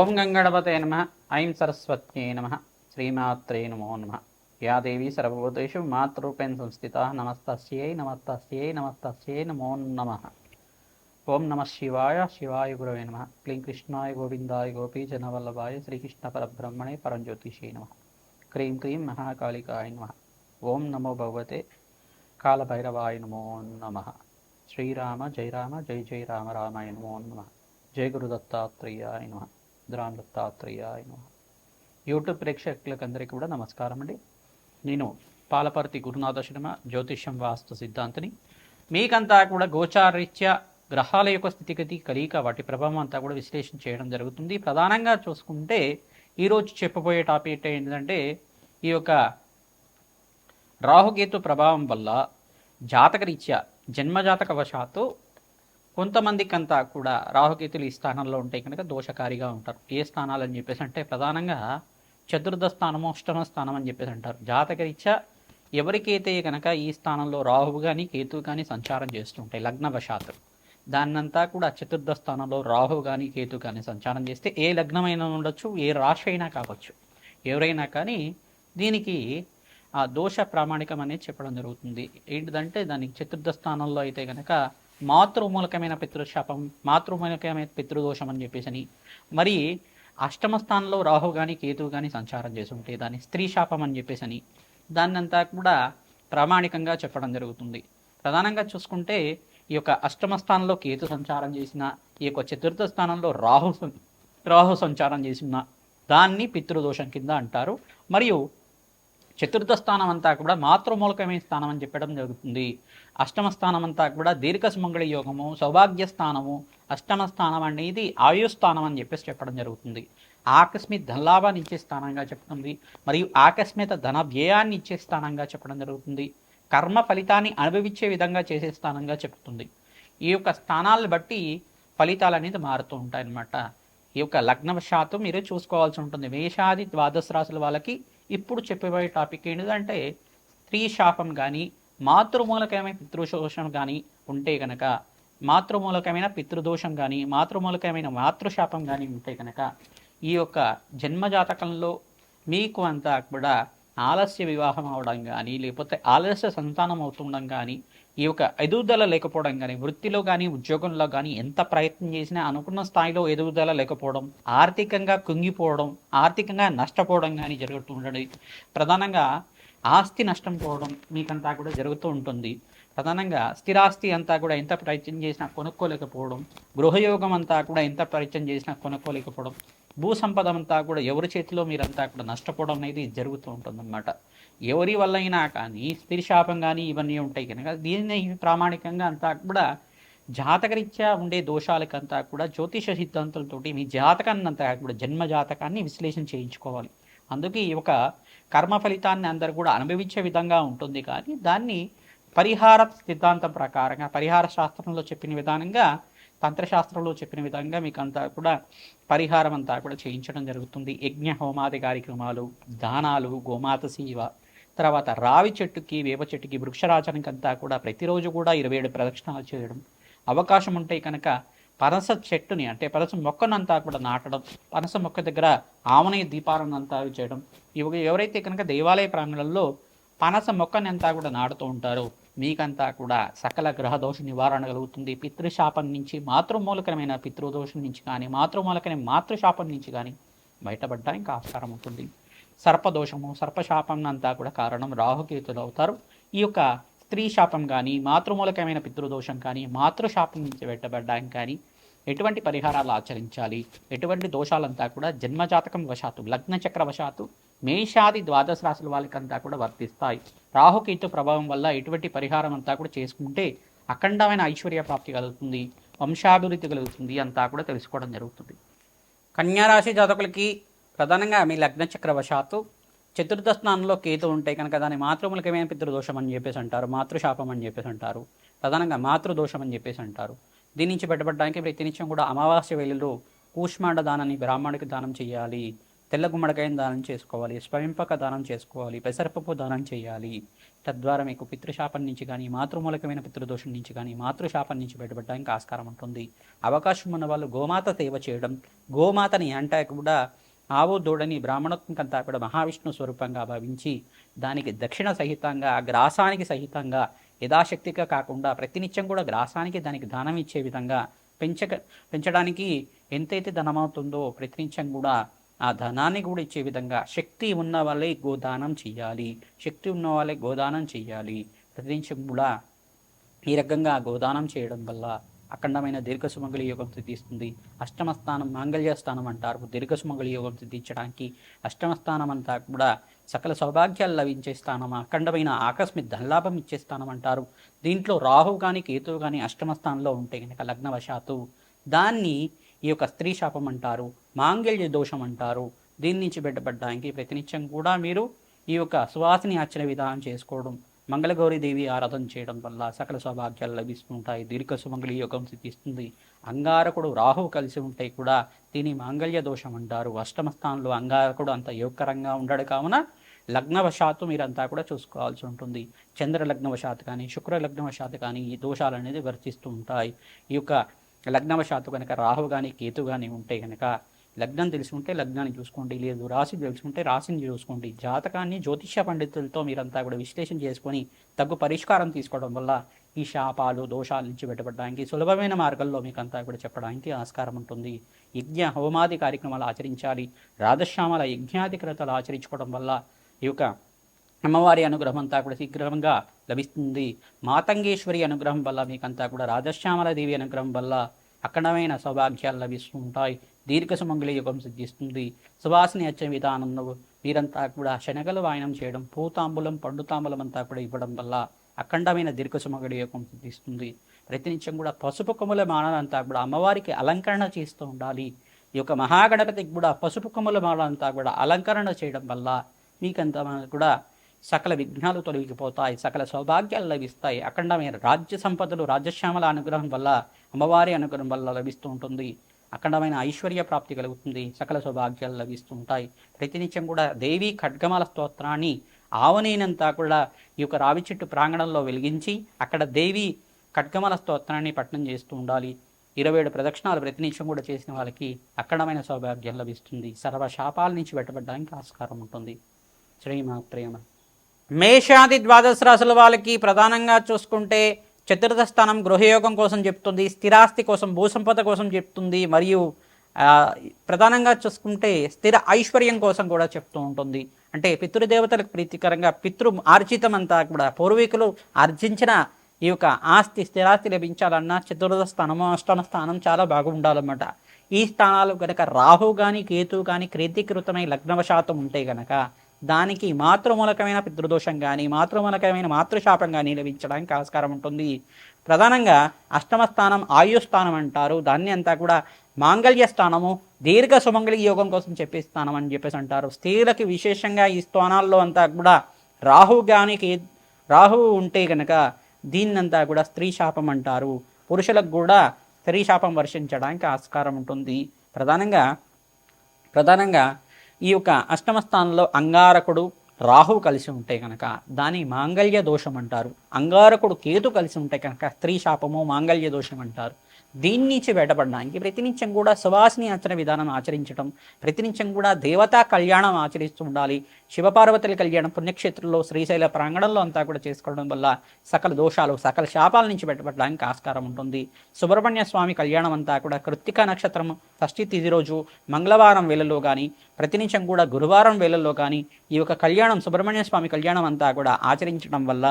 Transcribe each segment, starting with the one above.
ఓం గంగణపతే నమ. ఐం సరస్వత్యై నమ. శ్రీమాత్రే నమో నమ. యా దేవీ సర్వభూతేషు మాతృరూపేణ సంస్థితా నమస్తస్యై నమస్తస్యై నమస్తస్యై నమో నమ. ఓం నమ శివాయ. శివాయ గురవే నమ. క్లీం కృష్ణాయ గోవిందాయ గోపీజనవల్లభాయ శ్రీకృష్ణ పరబ్రహ్మణే పరంజ్యోతిషే నమ. క్రీం క్రీం మహాకాళికాయ నమ. ఓం నమో భగవతే కాళభైరవాయ నమో నమ. శ్రీరామ జయ రామ జయ జయ రామ రామాయ నమో నమ. జయ గురు దత్తాత్రేయాయ నమ. రామ్ దత్తాత్రేయాయ నమ. యూట్యూబ్ ప్రేక్షకులకందరికీ కూడా నమస్కారం అండి. నేను పాలపర్తి గురునాథ శర్మ, జ్యోతిష్యం వాస్తు సిద్ధాంతిని. మీకంతా కూడా గోచారీత్యా గ్రహాల యొక్క స్థితిగతి కలియిక వాటి ప్రభావం అంతా కూడా విశ్లేషణ చేయడం జరుగుతుంది. ప్రధానంగా చూసుకుంటే ఈరోజు చెప్పబోయే టాపిక్ ఏంటంటే ఈ యొక్క రాహుకేతు ప్రభావం వల్ల జాతకరీత్యా జన్మజాతక వశాత్తు కొంతమందికి అంతా కూడా రాహుకేతులు ఈ స్థానంలో ఉంటే కనుక దోషకారిగా ఉంటారు. ఏ స్థానాలు అని చెప్పేసి అంటే ప్రధానంగా చతుర్థ స్థానము, అష్టమ స్థానం అని చెప్పేసి అంటారు. జాతకరీత్యా ఎవరికైతే కనుక ఈ స్థానంలో రాహువు కానీ కేతువు కానీ సంచారం చేస్తుంటాయి లగ్నవశాత్తు, దాన్నంతా కూడా చతుర్థ స్థానంలో రాహువు కానీ కేతు కానీ సంచారం చేస్తే ఏ లగ్నమైనా ఉండొచ్చు, ఏ రాశి అయినా కావచ్చు, ఎవరైనా కానీ దీనికి ఆ దోష ప్రామాణికం అనేది చెప్పడం జరుగుతుంది. ఏంటిదంటే దానికి చతుర్థ స్థానంలో అయితే కనుక మాతృమూలకమైన పితృశాపం, మాతృమూలకమైన పితృదోషం అని చెప్పేసి, మరి అష్టమ స్థానంలో రాహు కానీ కేతువు కానీ సంచారం చేస్తుంటే దాన్ని స్త్రీ శాపం అని చెప్పేసి దాన్నంతా కూడా ప్రామాణికంగా చెప్పడం జరుగుతుంది. ప్రధానంగా చూసుకుంటే ఈ యొక్క అష్టమ స్థానంలో కేతు సంచారం చేసిన, ఈ యొక్క చతుర్థ స్థానంలో రాహు సంచారం చేసిన దాన్ని పితృదోషం కింద అంటారు. మరియు చతుర్థ స్థానం అంతా కూడా మాతృమూలకమైన స్థానం అని చెప్పడం జరుగుతుంది. అష్టమ స్థానం అంతా కూడా దీర్ఘ సుమంగళ యోగము, సౌభాగ్య స్థానము, అష్టమ స్థానం అనేది ఆయుస్థానం అని చెప్పేసి చెప్పడం జరుగుతుంది. ఆకస్మిక ధనలాభాన్ని ఇచ్చే స్థానంగా చెప్తుంది, మరియు ఆకస్మిక ధన వ్యయాన్ని ఇచ్చే స్థానంగా చెప్పడం జరుగుతుంది. కర్మ ఫలితాన్ని అనుభవించే విధంగా చేసే స్థానంగా చెప్తుంది. ఈ యొక్క స్థానాలను బట్టి ఫలితాలు అనేది మారుతూ ఉంటాయి అన్నమాట. ఈ యొక్క లగ్నవశాత్తు మీరు చూసుకోవాల్సి ఉంటుంది. మేషాది ద్వాదశ రాశుల వాళ్ళకి ఇప్పుడు చెప్పబోయే టాపిక్ ఏంటంటే స్త్రీ శాపం కానీ మాతృమూలకమైన పితృదోషం కానీ ఉంటే కనుక, మాతృమూలకమైన పితృదోషం కానీ మాతృమూలకమైన మాతృశాపం కానీ ఉంటే కనుక ఈ యొక్క జన్మజాతకంలో మీకు అంతా కూడా ఆలస్య వివాహం అవడం కానీ, లేకపోతే ఆలస్య సంతానం అవుతుండడం కానీ, ఈ యొక్క ఎదుగుదల లేకపోవడం కానీ, వృత్తిలో కానీ ఉద్యోగంలో కానీ ఎంత ప్రయత్నం చేసినా అనుకున్న స్థాయిలో ఎదుగుదల లేకపోవడం, ఆర్థికంగా కుంగిపోవడం, ఆర్థికంగా నష్టపోవడం కానీ జరుగుతూ ఉండడం, ప్రధానంగా ఆస్తి నష్టం పోవడం మీకంతా కూడా జరుగుతూ ఉంటుంది. ప్రధానంగా స్థిరాస్తి అంతా కూడా ఎంత ప్రయత్నం చేసినా కొనుక్కోలేకపోవడం, గృహయోగం అంతా కూడా ఎంత ప్రయత్నం చేసినా కొనుక్కోలేకపోవడం, భూ సంపద అంతా కూడా ఎవరి చేతిలో మీరంతా కూడా నష్టపోవడం అనేది జరుగుతూ ఉంటుందన్నమాట. ఎవరి వల్ల అయినా కానీ స్త్రీ శాపం కానీ ఇవన్నీ ఉంటాయి కనుక దీన్ని ప్రామాణికంగా అంతా కూడా జాతకరీత్యా ఉండే దోషాలకంతా కూడా జ్యోతిష సిద్ధాంతాలతో మీ జాతకాన్ని అంతా కూడా జన్మ జాతకాన్ని విశ్లేషణ చేయించుకోవాలి. అందుకే ఈ యొక్క కర్మ ఫలితాన్ని అందరూ కూడా అనుభవించే విధంగా ఉంటుంది. కానీ దాన్ని పరిహార సిద్ధాంతం ప్రకారంగా, పరిహార శాస్త్రంలో చెప్పిన విధానంగా, తంత్రశాస్త్రంలో చెప్పిన విధంగా మీకు అంతా కూడా పరిహారం అంతా కూడా చేయించడం జరుగుతుంది. యజ్ఞ హోమాది కార్యక్రమాలు, దానాలు, గోమాత సేవ, తర్వాత రావి చెట్టుకి వేప చెట్టుకి వృక్షరాజానికి అంతా కూడా ప్రతిరోజు కూడా 27 ప్రదక్షిణాలు చేయడం, అవకాశం ఉంటే కనుక పనస చెట్టుని అంటే పనస మొక్కనంతా కూడా నాటడం, పనస మొక్క దగ్గర ఆమనయ దీపాలను అంతా చేయడం. ఎవరైతే కనుక దేవాలయ ప్రాంగణంలో పనస మొక్కని అంతా కూడా నాటుతూ ఉంటారో మీకంతా కూడా సకల గ్రహదోష నివారణ కలుగుతుంది. పితృశాపం నుంచి, మాతృమూలకమైన పితృదోషం నుంచి కానీ, మాతృమూలకమైన మాతృశాపం నుంచి కానీ బయటపడడానికి ఆస్కారం ఉంటుంది. సర్పదోషము, సర్పశాపం అంతా కూడా కారణం రాహుకేతులు అవుతారు. ఈ యొక్క స్త్రీ శాపం కానీ, మాతృమూలకమైన పితృదోషం కానీ, మాతృశాపం నుంచి బయటపడడానికి కానీ ఎటువంటి పరిహారాలు ఆచరించాలి, ఎటువంటి దోషాలంతా కూడా జన్మజాతకం వశాత్తు, లగ్న చక్ర వశాత్తు మేషాది ద్వాదశ రాశుల వాళ్ళకంతా కూడా వర్తిస్తాయి. రాహుకేతు ప్రభావం వల్ల ఎటువంటి పరిహారం అంతా కూడా చేసుకుంటే అఖండమైన ఐశ్వర్య ప్రాప్తి కలుగుతుంది, వంశాభివృద్ధి కలుగుతుంది అంతా కూడా తెలుసుకోవడం జరుగుతుంది. కన్యారాశి జాతకులకి ప్రధానంగా మీ లగ్న చక్ర వశాత్తు చతుర్థ స్థానంలో కేతు ఉంటే కనుక దాన్ని మాతృమూలకమైన పితృదోషం అని చెప్పేసి అంటారు, మాతృశాపం అని చెప్పేసి అంటారు, ప్రధానంగా మాతృదోషం అని చెప్పేసి అంటారు. దీని నుంచి బయటపడడానికి ప్రతినిత్యం కూడా అమావాస్య వేళలో కూష్మాండ దానాన్ని బ్రాహ్మణుడికి దానం చేయాలి. తెల్ల గుమ్మడికాయను దానం చేసుకోవాలి, స్వయంపక దానం చేసుకోవాలి, పెసరపప్పు దానం చేయాలి. తద్వారా మీకు పితృశాపం నుంచి కానీ, మాతృమూలకమైన పితృదోషం నుంచి కానీ, మాతృశాపం నుంచి బయటపడడానికి ఆస్కారం ఉంటుంది. అవకాశం ఉన్న వాళ్ళు గోమాత సేవ చేయడం, గోమాతని అంటే కూడా ఆవు దూడని బ్రాహ్మణత్వంకంతా కూడా మహావిష్ణు స్వరూపంగా భావించి దానికి దక్షిణ సహితంగా, గ్రాసానికి సహితంగా యథాశక్తిగా కాకుండా ప్రతినిత్యం కూడా గ్రాసానికి దానికి దానం ఇచ్చే విధంగా పెంచడానికి ఎంతైతే ధనమవుతుందో ప్రతినిత్యం కూడా ఆ ధనాన్ని కూడా ఇచ్చే విధంగా శక్తి ఉన్న వాళ్ళే గోదానం చెయ్యాలి. శక్తి ఉన్న వాళ్ళే గోదానం చెయ్యాలి. ప్రతినిత్యం కూడా ఈ రకంగా గోదానం చేయడం వల్ల అఖండమైన దీర్ఘ సుమంగళి యోగం సిద్ధిస్తుంది. అష్టమ స్థానం మాంగళ్య స్థానం అంటారు. దీర్ఘ సుమంగళి యోగం సిద్ధించడానికి అష్టమ స్థానం అంతా కూడా సకల సౌభాగ్యాలు లభించే స్థానం, అఖండమైన ఆకస్మిక ధనలాభం ఇచ్చే స్థానం అంటారు. దీంట్లో రాహు కానీ కేతువు కానీ అష్టమ స్థానంలో ఉంటే కనుక లగ్నవశాత్తు దాన్ని ఈ యొక్క స్త్రీ శాపం అంటారు, మాంగళ్య దోషం అంటారు. దీని నుంచి బయటపడడానికి ప్రతినిత్యం కూడా మీరు ఈ యొక్క సువాసిని అర్చన విధానం చేసుకోవడం, మంగళగౌరీదేవి ఆరాధన చేయడం వల్ల సకల సౌభాగ్యాలు లభిస్తుంటాయి. దీర్ఘ సుమంగళి యోగం సిద్ధిస్తుంది. అంగారకుడు రాహువు కలిసి ఉంటే కూడా దీని మాంగళ్య దోషం అంటారు. అష్టమ స్థానంలో అంగారకుడు అంత యోగకరంగా ఉండడు కావున లగ్నవశాత్తు మీరంతా కూడా చూసుకోవాల్సి ఉంటుంది. చంద్ర లగ్నవశాత్తు కానీ, శుక్ర లగ్నవశాత్తు కానీ ఈ దోషాలు అనేది వర్తిస్తూ ఉంటాయి. ఈ యొక్క లగ్నవశాత్తు కనుక రాహు కానీ కేతు కానీ ఉంటే కనుక లగ్నం తెలుసుకుంటే లగ్నాన్ని చూసుకోండి, లేదు రాశి తెలుసుకుంటే రాశిని చూసుకోండి. జాతకాన్ని జ్యోతిష్య పండితులతో మీరంతా కూడా విశ్లేషణ చేసుకొని తగ్గు పరిష్కారం తీసుకోవడం వల్ల ఈ శాపాలు దోషాల నుంచి బయటపడడానికి సులభమైన మార్గంలో మీకు అంతా కూడా చెప్పడానికి ఆస్కారం ఉంటుంది. యజ్ఞ హోమాది కార్యక్రమాలు ఆచరించాలి. రాధశ్యామల యజ్ఞాధికృతలు ఆచరించుకోవడం వల్ల ఈ యొక్క అమ్మవారి అనుగ్రహం అంతా కూడా శీఘ్రంగా లభిస్తుంది. మాతంగేశ్వరి అనుగ్రహం వల్ల మీకంతా కూడా రాధశ్యామల దేవి అనుగ్రహం వల్ల అఖండమైన సౌభాగ్యాలు లభిస్తూ ఉంటాయి. దీర్ఘ సుమంగళి యుగం సిద్ధిస్తుంది. సువాసిని వచ్చే విధానంలో మీరంతా కూడా శనగలు వాయనం చేయడం, పూతాంబులం పండుతాంబులం అంతా కూడా ఇవ్వడం వల్ల అఖండమైన దీర్ఘ సుమంగళి యుగం సిద్ధిస్తుంది. ప్రతినిత్యం కూడా పసుపు కొమ్ముల మానంతా కూడా అమ్మవారికి అలంకరణ చేస్తూ ఉండాలి. ఈ యొక్క మహాగణపతికి కూడా పసుపు కొమ్ముల మానంతా కూడా అలంకరణ చేయడం వల్ల మీకంతా కూడా సకల విఘ్నాలు తొలగిపోతాయి, సకల సౌభాగ్యాలు లభిస్తాయి. అఖండమైన రాజ్య సంపదలు రాజశ్యామల అనుగ్రహం వల్ల, అమ్మవారి అనుగ్రహం వల్ల లభిస్తూ ఉంటుంది. అఖండమైన ఐశ్వర్య ప్రాప్తి కలుగుతుంది, సకల సౌభాగ్యాలు లభిస్తూ ఉంటాయి. ప్రతినిత్యం కూడా దేవి ఖడ్గమాల స్తోత్రాన్ని ఆవనేనంతా కూడా ఈ యొక్క రావి చెట్టు ప్రాంగణంలో వెలిగించి అక్కడ దేవి ఖడ్గమాల స్తోత్రాన్ని పఠనం చేస్తూ ఉండాలి. 27 ప్రదక్షిణాలు ప్రతినిత్యం కూడా చేసిన వాళ్ళకి అఖండమైన సౌభాగ్యం లభిస్తుంది. సర్వశాపాల నుంచి బయటపడడానికి ఆస్కారం ఉంటుంది. శ్రీమాత్రేమ. మేషాది ద్వాదశ రాశుల వాళ్ళకి ప్రధానంగా చూసుకుంటే చతుర్థ స్థానం గృహయోగం కోసం చెప్తుంది, స్థిరాస్తి కోసం, భూసంపద కోసం చెప్తుంది, మరియు ప్రధానంగా చూసుకుంటే స్థిర ఐశ్వర్యం కోసం కూడా చెప్తూ ఉంటుంది. అంటే పితృదేవతలకు ప్రీతికరంగా పితృ ఆర్జితం అంతా కూడా పూర్వీకులు ఆర్జించిన ఈ యొక్క ఆస్తి స్థిరాస్తి లభించాలన్నా చతుర్థ స్థానము అష్టమ స్థానం చాలా బాగుండాలన్నమాట. ఈ స్థానాలు కనుక రాహు కానీ కేతు కానీ క్రీతీకృతమై లగ్నవశాతం ఉంటే కనుక దానికి మాతృమూలకమైన పితృదోషం కానీ మాతృమూలకమైన మాతృశాపం కానీ లభించడానికి ఆస్కారం ఉంటుంది. ప్రధానంగా అష్టమ స్థానం ఆయుస్థానం అంటారు. దాన్ని అంతా కూడా మాంగళ్య స్థానము, దీర్ఘ సుమంగళి యోగం కోసం చెప్పే స్థానం అని చెప్పేసి అంటారు. స్త్రీలకి విశేషంగా ఈ స్థానాల్లో అంతా కూడా రాహువు ఉంటే కనుక దీన్నంతా కూడా స్త్రీ శాపం అంటారు. పురుషులకు కూడా స్త్రీ శాపం వర్షించడానికి ఆస్కారం ఉంటుంది. ప్రధానంగా ఈ యొక్క అష్టమ స్థానంలో అంగారకుడు రాహువు కలిసి ఉంటే కనుక దాని మాంగళ్య దోషం అంటారు. అంగారకుడు కేతు కలిసి ఉంటే కనుక స్త్రీ శాపము మాంగళ్య దోషం అంటారు. దీని నుంచి బయటపడడానికి ప్రతినిత్యం కూడా సువాసిని ఆచరణ విధానం ఆచరించడం, ప్రతినిత్యం కూడా దేవతా కళ్యాణం ఆచరిస్తూ ఉండాలి. శివపార్వతుల కళ్యాణం పుణ్యక్షేత్రంలో శ్రీశైల ప్రాంగణంలో అంతా కూడా చేసుకోవడం వల్ల సకల దోషాలు సకల శాపాల నుంచి బయటపడడానికి ఆస్కారం ఉంటుంది. సుబ్రహ్మణ్య స్వామి కళ్యాణం అంతా కూడా కృత్తిక నక్షత్రం షష్ఠి తిథి రోజు మంగళవారం వేళల్లో కానీ ప్రతినిత్యం కూడా గురువారం వేళల్లో కానీ ఈ యొక్క కళ్యాణం సుబ్రహ్మణ్య స్వామి కళ్యాణం అంతా కూడా ఆచరించడం వల్ల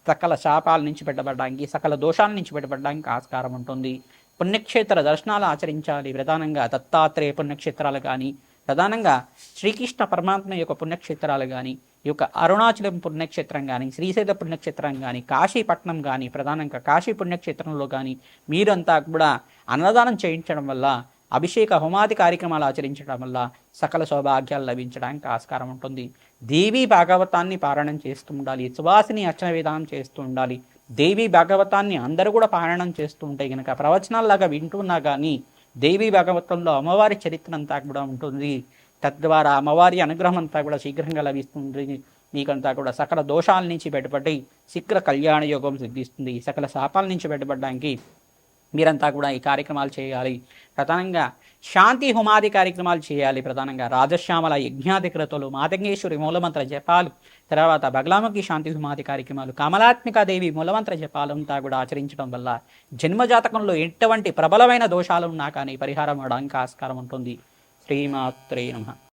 సకల శాపాల నుంచి బయటపడడానికి సకల దోషాల నుంచి బయటపడడానికి ఆస్కారం ఉంటుంది. పుణ్యక్షేత్ర దర్శనాలు ఆచరించాలి. ప్రధానంగా దత్తాత్రేయ పుణ్యక్షేత్రాలు కానీ, ప్రధానంగా శ్రీకృష్ణ పరమాత్మ యొక్క పుణ్యక్షేత్రాలు కానీ, ఈ యొక్క అరుణాచలం పుణ్యక్షేత్రం కానీ, శ్రీశైల పుణ్యక్షేత్రం కానీ, కాశీపట్నం కానీ, ప్రధానంగా కాశీ పుణ్యక్షేత్రంలో కానీ మీరంతా కూడా అన్నదానం చేయించడం వల్ల, అభిషేక హోమాది కార్యక్రమాలు ఆచరించడం వల్ల సకల సౌభాగ్యాలు లభించడానికి ఆస్కారం ఉంటుంది. దేవీ భాగవతాన్ని పారాయణం చేస్తూ ఉండాలి. సువాసిని అర్చన విధానం చేస్తూ ఉండాలి. దేవీ భాగవతాన్ని అందరూ కూడా పారాయణం చేస్తూ ఉంటే కనుక ప్రవచనాల్లాగా వింటున్నా కానీ దేవీ భాగవతంలో అమ్మవారి చరిత్ర అంతా కూడా ఉంటుంది. తద్వారా అమ్మవారి అనుగ్రహం అంతా కూడా శీఘ్రంగా లభిస్తుంది. మీకంతా కూడా సకల దోషాల నుంచి బయటపడి శీఘ్ర కళ్యాణ యోగం సిద్ధిస్తుంది. సకల శాపాల నుంచి బయటపడడానికి మీరంతా కూడా ఈ కార్యక్రమాలు చేయాలి. ప్రధానంగా శాంతి హోమాది కార్యక్రమాలు చేయాలి. ప్రధానంగా రాజశ్యామల యజ్ఞాధికృతులు, మాతంగేశ్వరి మూలమంత్ర జపాలు, తర్వాత బగలాముఖి శాంతి హోమాది కార్యక్రమాలు, కమలాత్మికాదేవి మూలమంత్ర జపాలంతా కూడా ఆచరించడం వల్ల జన్మజాతకంలో ఎటువంటి ప్రబలమైన దోషాలు ఉన్నా కానీ పరిహారం అవడానికి ఆస్కారం ఉంటుంది. శ్రీమాత్రే నమః.